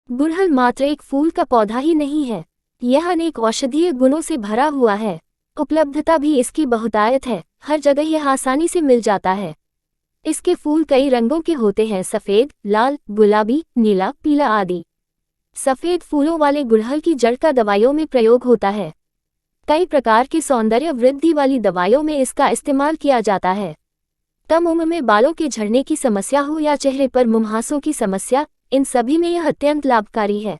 गुड़हल मात्र एक फूल का पौधा ही नहीं है, यह अनेक औषधीय गुणों से भरा हुआ है। उपलब्धता भी इसकी बहुतायत है, हर जगह यह आसानी से मिल जाता है। इसके फूल कई रंगों के होते हैं, सफ़ेद, लाल, गुलाबी, नीला, पीला आदि। सफ़ेद फूलों वाले गुड़हल की जड़ का दवाइयों में प्रयोग होता है। कई प्रकार की सौंदर्य वृद्धि वाली दवाइयों में इसका इस्तेमाल किया जाता है। कम उम्र में बालों के झड़ने की समस्या हो या चेहरे पर मुंहासों की समस्या, इन सभी में यह अत्यंत लाभकारी है।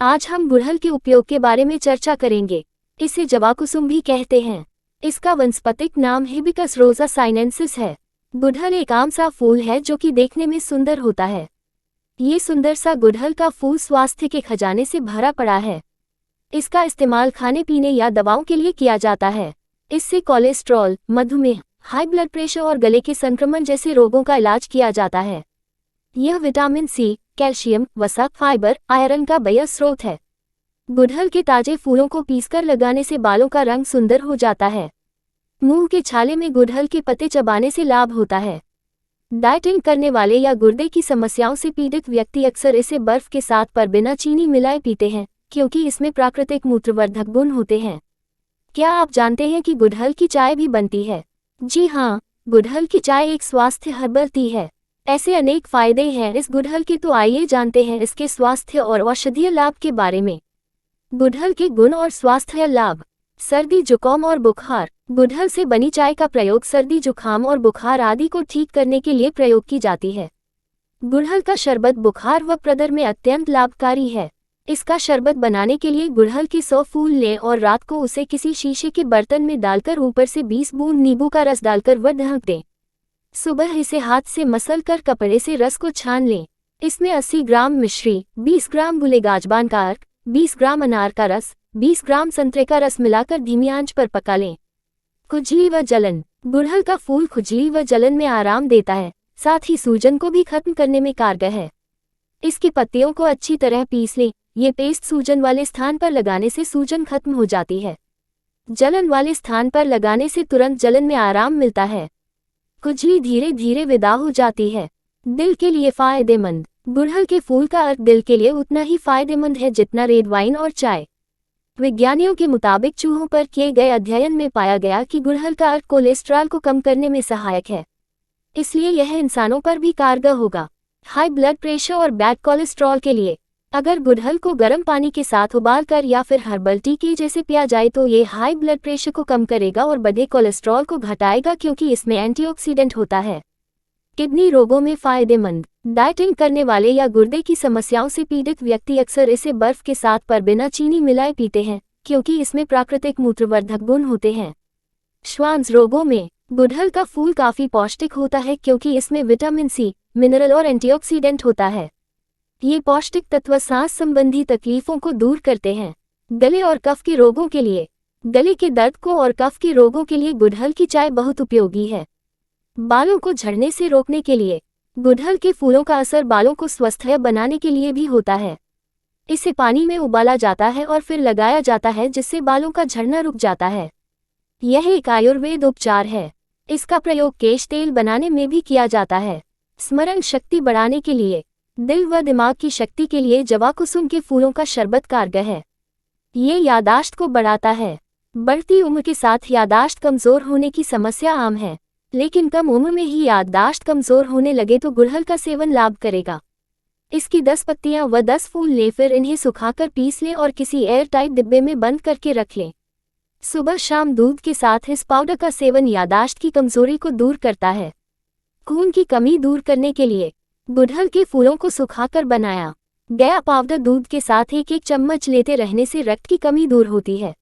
आज हम गुड़हल के उपयोग के बारे में चर्चा करेंगे। इसे जवाकुसुम भी कहते हैं। इसका वानस्पतिक नाम हिबिस्कस रोसा साइनेंसिस है। गुड़हल एक आम सा फूल है जो कि देखने में सुंदर होता है। ये सुंदर सा गुड़हल का फूल स्वास्थ्य के खजाने से भरा पड़ा है। इसका इस्तेमाल खाने पीने या दवाओं के लिए किया जाता है। इससे कोलेस्ट्रॉल, मधुमेह, हाई ब्लड प्रेशर और गले के संक्रमण जैसे रोगों का इलाज किया जाता है। यह विटामिन सी, कैल्शियम, वसा, फाइबर, आयरन का बेहद स्रोत है। गुड़हल के ताजे फूलों को पीसकर लगाने से बालों का रंग सुंदर हो जाता है। मुंह के छाले में गुड़हल के पत्ते चबाने से लाभ होता है। डाइटिंग करने वाले या गुर्दे की समस्याओं से पीड़ित व्यक्ति अक्सर इसे बर्फ के साथ पर बिना चीनी मिलाए पीते हैं, क्योंकि इसमें प्राकृतिक मूत्रवर्धक गुण होते हैं। क्या आप जानते हैं कि गुड़हल की चाय भी बनती है? जी हाँ, गुड़हल की चाय एक स्वास्थ्य हर्बल टी है। ऐसे अनेक फायदे हैं इस गुड़हल के, तो आइए जानते हैं इसके स्वास्थ्य और औषधीय लाभ के बारे में। गुड़हल के गुण और स्वास्थ्य लाभ। सर्दी, जुकाम और बुखार। गुड़हल से बनी चाय का प्रयोग सर्दी, जुकाम और बुखार आदि को ठीक करने के लिए प्रयोग की जाती है। गुड़हल का शरबत बुखार व प्रदर में अत्यंत लाभकारी है। इसका शरबत बनाने के लिए गुड़हल के 100 फूल लें और रात को उसे किसी शीशे के बर्तन में डालकर ऊपर से 20 बूंद नींबू का रस डालकर वह ढक दें। सुबह इसे हाथ से मसल कर कपड़े से रस को छान लें। इसमें 80 ग्राम मिश्री, 20 ग्राम गुलेगाजबान का अर्क, 20 ग्राम अनार का रस, 20 ग्राम संतरे का रस मिलाकर धीमी आंच पर पका लें। खुजली व जलन। गुड़हल का फूल खुजली व जलन में आराम देता है, साथ ही सूजन को भी खत्म करने में कारगर है। इसकी पत्तियों को अच्छी तरह पीस लें। ये पेस्ट सूजन वाले स्थान पर लगाने से सूजन खत्म हो जाती है। जलन वाले स्थान पर लगाने से तुरंत जलन में आराम मिलता है। खुजली धीरे धीरे विदा हो जाती है। दिल के लिए फायदेमंद। गुड़हल के फूल का अर्क दिल के लिए उतना ही फायदेमंद है जितना रेड वाइन और चाय। वैज्ञानिकों के मुताबिक चूहों पर किए गए अध्ययन में पाया गया कि गुड़हल का अर्क कोलेस्ट्रॉल को कम करने में सहायक है, इसलिए यह इंसानों पर भी कारगर होगा। हाई ब्लड प्रेशर और बैड कोलेस्ट्रॉल के लिए अगर गुड़हल को गर्म पानी के साथ उबालकर या फिर हर्बल टी के जैसे पिया जाए तो ये हाई ब्लड प्रेशर को कम करेगा और बढ़े कोलेस्ट्रॉल को घटाएगा, क्योंकि इसमें एंटीऑक्सीडेंट होता है। किडनी रोगों में फायदेमंद। डाइटिंग करने वाले या गुर्दे की समस्याओं से पीड़ित व्यक्ति अक्सर इसे बर्फ के साथ पर बिना चीनी मिलाए पीते हैं, क्योंकि इसमें प्राकृतिक मूत्रवर्धक गुण होते हैं। श्वास रोगों में गुड़हल का फूल काफी पौष्टिक होता है, क्योंकि इसमें विटामिन सी, मिनरल और एंटीऑक्सीडेंट होता है। ये पौष्टिक तत्व सांस संबंधी तकलीफों को दूर करते हैं। गले और कफ के रोगों के लिए। गले के दर्द को और कफ के रोगों के लिए गुड़हल की चाय बहुत उपयोगी है। बालों को झड़ने से रोकने के लिए गुड़हल के फूलों का असर बालों को स्वस्थ बनाने के लिए भी होता है। इसे पानी में उबाला जाता है और फिर लगाया जाता है, जिससे बालों का झड़ना रुक जाता है। यह एक आयुर्वेद उपचार है। इसका प्रयोग केश तेल बनाने में भी किया जाता है। स्मरण शक्ति बढ़ाने के लिए। दिल व दिमाग की शक्ति के लिए जवाकुसुम के फूलों का शरबत कारगर है। ये यादाश्त को बढ़ाता है। बढ़ती उम्र के साथ यादाश्त कमजोर होने की समस्या आम है, लेकिन कम उम्र में ही याददाश्त कमजोर होने लगे तो गुड़हल का सेवन लाभ करेगा। इसकी 10 पत्तियां व 10 फूल लें, फिर इन्हें सुखाकर पीस लें और किसी एयर टाइट डिब्बे में बंद करके रख लें। सुबह शाम दूध के साथ इस पाउडर का सेवन याददाश्त की कमजोरी को दूर करता है। खून की कमी दूर करने के लिए गुड़हल के फूलों को सुखाकर बनाया गया पाउडर दूध के साथ एक एक चम्मच लेते रहने से रक्त की कमी दूर होती है।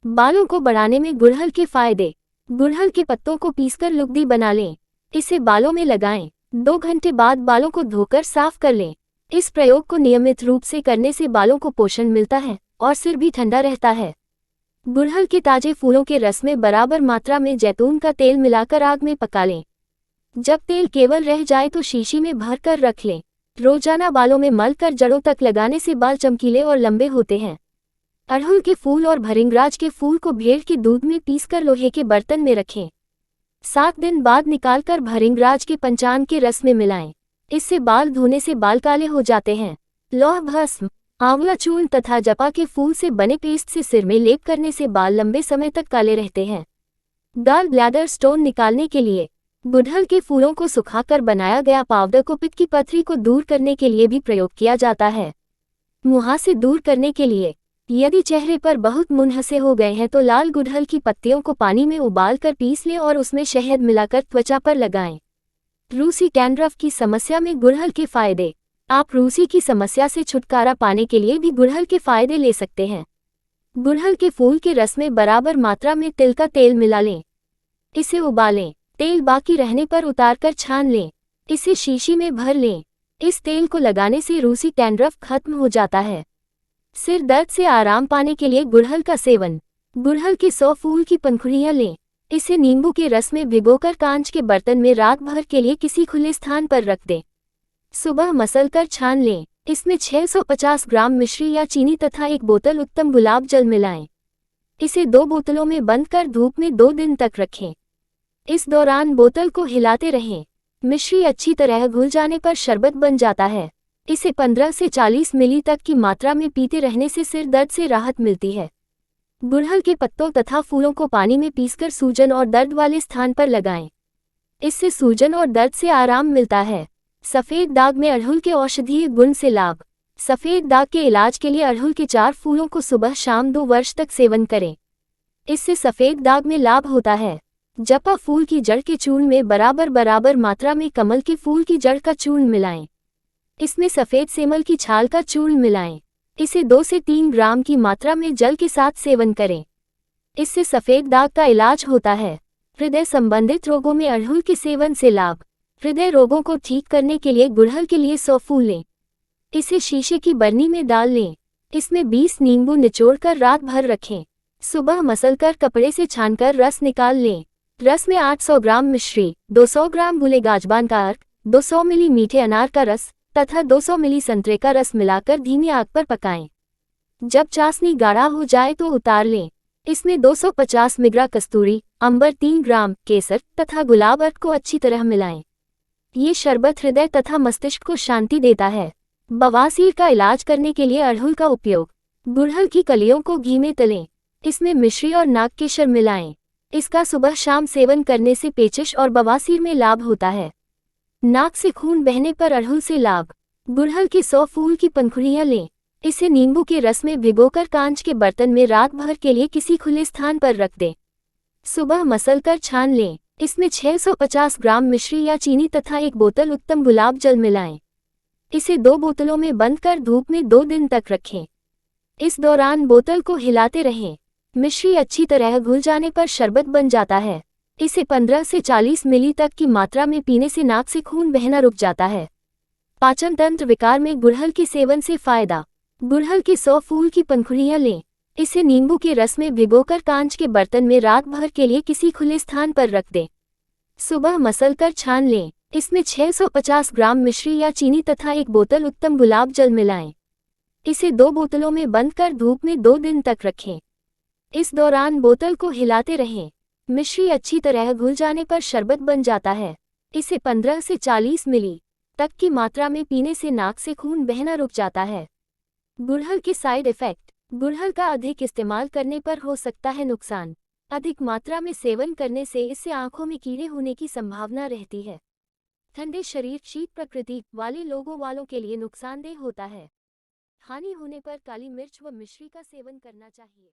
बालों को बढ़ाने में गुड़हल के फायदे। गुड़हल के पत्तों को पीसकर लुगदी बना लें। इसे बालों में लगाएं। 2 घंटे बाद बालों को धोकर साफ कर लें। इस प्रयोग को नियमित रूप से करने से बालों को पोषण मिलता है और सिर भी ठंडा रहता है। गुड़हल के ताजे फूलों के रस में बराबर मात्रा में जैतून का तेल मिलाकर आग में पका लें। जब तेल केवल रह जाए तो शीशी में भर कर रख लें। रोजाना बालों में मल कर जड़ों तक लगाने से बाल चमकीले और लंबे होते हैं। अड़हुल के फूल और भृंगराज के फूल को भेड़ के दूध में पीसकर लोहे के बर्तन में रखें। 7 दिन बाद निकालकर भृंगराज के पंचांग के रस में मिलाएं। इससे बाल धोने से बाल काले हो जाते हैं। लौह भस्म, आंवला चूर्ण तथा जपा के फूल से बने पेस्ट से सिर में लेप करने से बाल लंबे समय तक काले रहते हैं। गॉल ब्लैडर स्टोन निकालने के लिए गुड़हल के फूलों को सुखाकर बनाया गया पाउडर को पित्त की पथरी को दूर करने के लिए भी प्रयोग किया जाता है। मुहासे दूर करने के लिए यदि चेहरे पर बहुत मुंहसे हो गए हैं तो लाल गुड़हल की पत्तियों को पानी में उबालकर पीस लें और उसमें शहद मिलाकर त्वचा पर लगाएं। रूसी डैंड्रफ की समस्या में गुड़हल के फायदे। आप रूसी की समस्या से छुटकारा पाने के लिए भी गुड़हल के फायदे ले सकते हैं। गुड़हल के फूल के रस में बराबर मात्रा में तिल का तेल मिला लें। इसे उबालें, तेल बाकी रहने पर उतारकर छान लें। इसे शीशी में भर लें। इस तेल को लगाने से रूसी डैंड्रफ खत्म हो जाता है। सिर दर्द से आराम पाने के लिए गुड़हल का सेवन। गुड़हल के 100 फूल की पंखुड़ियां लें। इसे नींबू के रस में भिगोकर कांच के बर्तन में रात भर के लिए किसी खुले स्थान पर रख दें। सुबह मसलकर छान लें। इसमें 650 ग्राम मिश्री या चीनी तथा 1 बोतल उत्तम गुलाब जल मिलाएं। इसे 2 बोतलों में बंद कर धूप में 2 दिन तक रखें। इस दौरान बोतल को हिलाते रहें। मिश्री अच्छी तरह घुल जाने पर शरबत बन जाता है। इसे 15 से 40 मिली तक की मात्रा में पीते रहने से सिर दर्द से राहत मिलती है। गुड़हल के पत्तों तथा फूलों को पानी में पीसकर सूजन और दर्द वाले स्थान पर लगाएं। इससे सूजन और दर्द से आराम मिलता है। सफ़ेद दाग में अड़हुल के औषधीय गुण से लाभ। सफ़ेद दाग के इलाज के लिए अड़हुल के 4 फूलों को सुबह शाम 2 वर्ष तक सेवन करें। इससे सफ़ेद दाग में लाभ होता है। जपा फूल की जड़ के चूर्ण में बराबर मात्रा में कमल के फूल की जड़ का चूर्ण मिलाएं। इसमें सफ़ेद सेमल की छाल का चूर्ण मिलाएं। इसे 2 से 3 ग्राम की मात्रा में जल के साथ सेवन करें। इससे सफ़ेद दाग का इलाज होता है। हृदय संबंधित रोगों में अड़हुल के सेवन से लाभ। हृदय रोगों को ठीक करने के लिए गुड़हल के लिए 100 फूल लें। इसे शीशे की बरनी में डाल लें। इसमें 20 नींबू निचोड़कर रात भर रखें। सुबह मसलकर कपड़े से छानकर रस निकाल लें। रस में 800 ग्राम मिश्री, 200 ग्राम गुले गाजबान का अर्क, 200 मिली मीठे अनार का रस तथा 200 मिली संतरे का रस मिलाकर धीमी आग पर पकाएं। जब चाशनी गाढ़ा हो जाए तो उतार लें। इसमें 250 मिली कस्तूरी, अंबर 3 ग्राम, केसर तथा गुलाब अर्क को अच्छी तरह मिलाएं। ये शरबत हृदय तथा मस्तिष्क को शांति देता है। बवासीर का इलाज करने के लिए अड़हुल का उपयोग। गुड़हल की कलियों को घी में तलें। इसमें मिश्री और नागकेशर मिलाएं। इसका सुबह शाम सेवन करने से पेचिश और बवासीर में लाभ होता है। नाक से खून बहने पर अड़हुल से लाभ। गुड़हल के 100 फूल की पंखुड़ियां लें। इसे नींबू के रस में भिगोकर कांच के बर्तन में रात भर के लिए किसी खुले स्थान पर रख दें। सुबह मसलकर छान लें। इसमें 650 ग्राम मिश्री या चीनी तथा 1 बोतल उत्तम गुलाब जल मिलाएं। इसे 2 बोतलों में बंद कर धूप में 2 दिन तक रखें। इस दौरान बोतल को हिलाते रहें। मिश्री अच्छी तरह घुल जाने पर शरबत बन जाता है। इसे 15 से 40 मिली तक की मात्रा में पीने से नाक से खून बहना रुक जाता है। पाचन तंत्र विकार में गुड़हल के सेवन से फायदा। गुड़हल के 100 फूल की पंखुड़ियां लें। इसे नींबू के रस में भिगोकर कांच के बर्तन में रात भर के लिए किसी खुले स्थान पर रख दें। सुबह मसलकर छान लें। इसमें 650 ग्राम मिश्री या चीनी तथा 1 बोतल उत्तम गुलाब जल मिलाएं। इसे 2 बोतलों में बंद कर धूप में 2 दिन तक रखें। इस दौरान बोतल को हिलाते रहें। मिश्री अच्छी तरह घुल जाने पर शरबत बन जाता है। इसे 15 से 40 मिली तक की मात्रा में पीने से नाक से खून बहना रुक जाता है। गुड़हल के साइड इफेक्ट। गुड़हल का अधिक इस्तेमाल करने पर हो सकता है नुकसान। अधिक मात्रा में सेवन करने से इससे आंखों में कीड़े होने की संभावना रहती है। ठंडे शरीर शीत प्रकृति वाले लोगों के लिए नुकसानदेह होता है। हानि होने पर काली मिर्च व मिश्री का सेवन करना चाहिए।